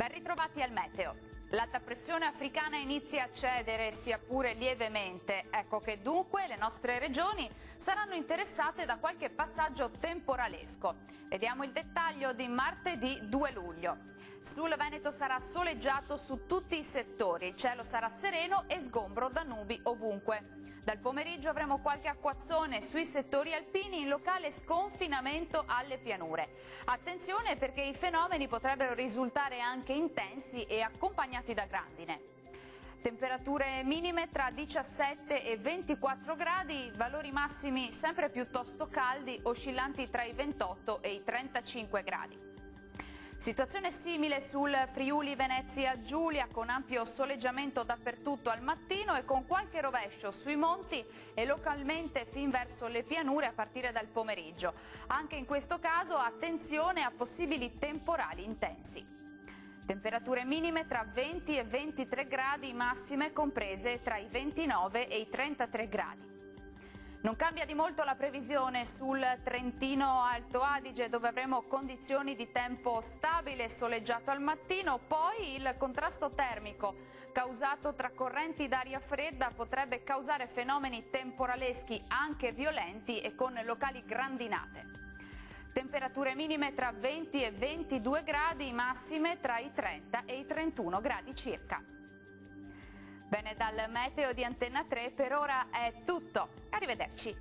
Ben ritrovati al meteo. L'alta pressione africana inizia a cedere, sia pure lievemente. Ecco che dunque le nostre regioni saranno interessate da qualche passaggio temporalesco. Vediamo il dettaglio di martedì 2 luglio. Sul Veneto sarà soleggiato su tutti i settori, il cielo sarà sereno e sgombro da nubi ovunque. Dal pomeriggio avremo qualche acquazzone sui settori alpini in locale sconfinamento alle pianure. Attenzione perché i fenomeni potrebbero risultare anche intensi e accompagnati da grandine. Temperature minime tra 17 e 24 gradi, valori massimi sempre piuttosto caldi, oscillanti tra i 28 e i 35 gradi. Situazione simile sul Friuli Venezia Giulia, con ampio soleggiamento dappertutto al mattino e con qualche rovescio sui monti e localmente fin verso le pianure a partire dal pomeriggio. Anche in questo caso attenzione a possibili temporali intensi. Temperature minime tra 20 e 23 gradi, massime comprese tra i 29 e i 33 gradi. Non cambia di molto la previsione sul Trentino Alto Adige, dove avremo condizioni di tempo stabile e soleggiato al mattino, poi il contrasto termico causato tra correnti d'aria fredda potrebbe causare fenomeni temporaleschi anche violenti e con locali grandinate. Temperature minime tra 20 e 22 gradi, massime tra i 30 e i 31 gradi circa. Bene, dal meteo di Antenna 3 per ora è tutto. Arrivederci.